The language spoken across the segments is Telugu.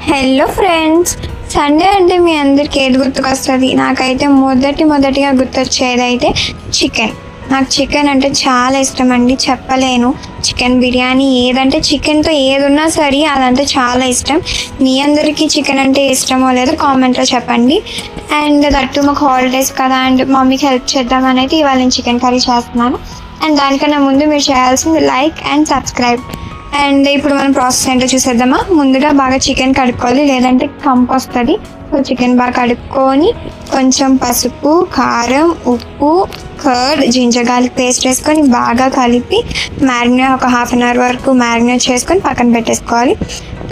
హలో ఫ్రెండ్స్, సండే అంటే మీ అందరికి ఏది గుర్తుకొస్తుంది? నాకైతే మొదటిగా గుర్తొచ్చేది అయితే చికెన్. నాకు చికెన్ అంటే చాలా ఇష్టం అండి, చెప్పలేను. చికెన్ బిర్యానీ ఏదంటే చికెన్తో ఏది ఉన్నా సరే అదంటే చాలా ఇష్టం. మీ అందరికీ చికెన్ అంటే ఇష్టమో లేదో కామెంట్లో చెప్పండి. అండ్ దట్టు మాకు హాలిడేస్ కదా, అండ్ మమ్మీకి హెల్ప్ చేద్దామని అయితే ఇవాళ నేను చికెన్ కర్రీ చేస్తున్నాను. అండ్ దానికన్నా ముందు మీరు చేయాల్సింది లైక్ అండ్ సబ్స్క్రైబ్. అండ్ ఇప్పుడు మనం ప్రాసెస్ ఏంటో చూసేద్దామా. ముందుగా బాగా చికెన్ కడుక్కోవాలి, లేదంటే కంపు వస్తుంది. సో చికెన్ బాగా కడుక్కొని కొంచెం పసుపు, కారం, ఉప్పు, కర్డ్, జింజర్ గార్లిక్ పేస్ట్ వేసుకొని బాగా కలిపి మ్యారినేట్ ఒక హాఫ్ అన్ అవర్ వరకు మ్యారినేట్ చేసుకొని పక్కన పెట్టేసుకోవాలి.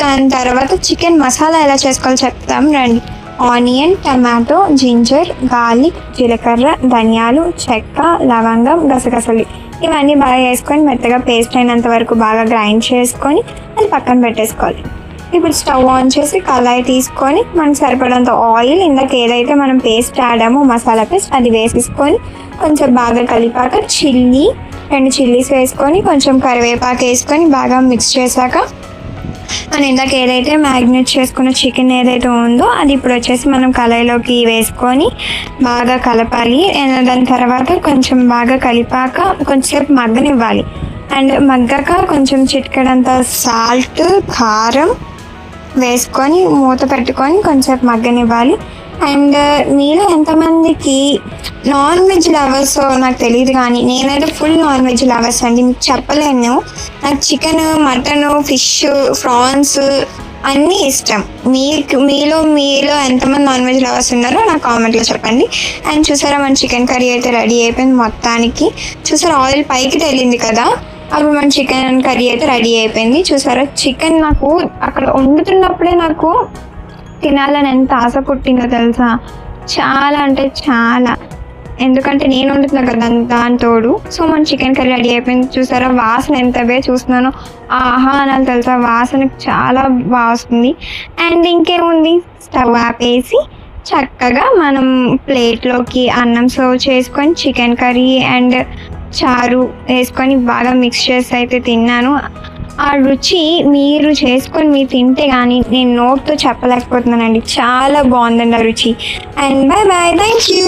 దాని తర్వాత చికెన్ మసాలా ఎలా చేసుకోవాలో చెప్తాం రండి. ఆనియన్, టమాటో, జింజర్, గార్లిక్, జీలకర్ర, ధనియాలు, చెక్క, లవంగం, గసగసాలు ఇవన్నీ బాగా వేసుకొని మెత్తగా పేస్ట్ అయినంత వరకు బాగా గ్రైండ్ చేసుకొని అది పక్కన పెట్టేసుకోవాలి. ఇప్పుడు స్టవ్ ఆన్ చేసి కళాయి తీసుకొని మనకు సరిపడంత ఆయిల్, ఇందాక ఏదైతే మనం పేస్ట్ ఆడామో మసాలా పేస్ట్ అది వేసేసుకొని కొంచెం బాగా కలిపాక 2 చిల్లీస్ వేసుకొని కొంచెం కరివేపాకు వేసుకొని బాగా మిక్స్ చేశాక మనం ఇందాక ఏదైతే మ్యారినేట్ చేసుకున్న చికెన్ ఏదైతే ఉందో అది ఇప్పుడు వచ్చేసి మనం కళాయిలోకి వేసుకొని బాగా కలపాలి. దాని తర్వాత కొంచెం బాగా కలిపాక కొంచెంసేపు మగ్గనివ్వాలి. అండ్ మగ్గాక కొంచెం చిటికెడంత సాల్ట్, కారం వేసుకొని మూత పెట్టుకొని కొంచెంసేపు మగ్గనివ్వాలి. అండ్ మీరు ఎంతమందికి నాన్ వెజ్ లవర్స్ నాకు తెలియదు, కానీ నేనైతే ఫుల్ నాన్ వెజ్ లవర్స్ అండి. మీకు చెప్పలేను, నాకు చికెన్, మటన్, ఫిష్, ప్రాన్స్ అన్నీ ఇష్టం. మీలో ఎంతమంది నాన్ వెజ్ లవర్స్ ఉన్నారో నాకు కామెంట్లో చెప్పండి. అండ్ చూసారా మన చికెన్ కర్రీ అయితే రెడీ అయిపోయింది మొత్తానికి. చూసారా ఆయిల్ పైకి తేలింది కదా, అప్పుడు మన చికెన్ కర్రీ అయితే రెడీ అయిపోయింది. చూసారా చికెన్ నాకు అక్కడ వండుతున్నప్పుడే నాకు తినాలని ఎంత ఆశ పుట్టిందో తెలుసా, చాలా అంటే చాలా. ఎందుకంటే నేను వండుతున్నా కదా దాని తోడు. సో మన చికెన్ కర్రీ రెడీ అయిపోయింది. చూసారా వాసన ఎంత బాగా చూస్తున్నానో, ఆహా అనాలి తెలుసా, వాసన చాలా బాగా వస్తుంది. అండ్ ఇంకేముంది, స్టవ్ ఆపేసి చక్కగా మనం ప్లేట్లోకి అన్నం సర్వ్ చేసుకొని చికెన్ కర్రీ అండ్ చారు వేసుకొని బాగా మిక్స్ చేసి అయితే తిన్నాను. ఆ రుచి మీరు చేసుకొని మీరు తింటే కానీ నేను నోట్తో చెప్పలేకపోతున్నానండి, చాలా బాగుందండి ఆ రుచి. And bye bye, thank you.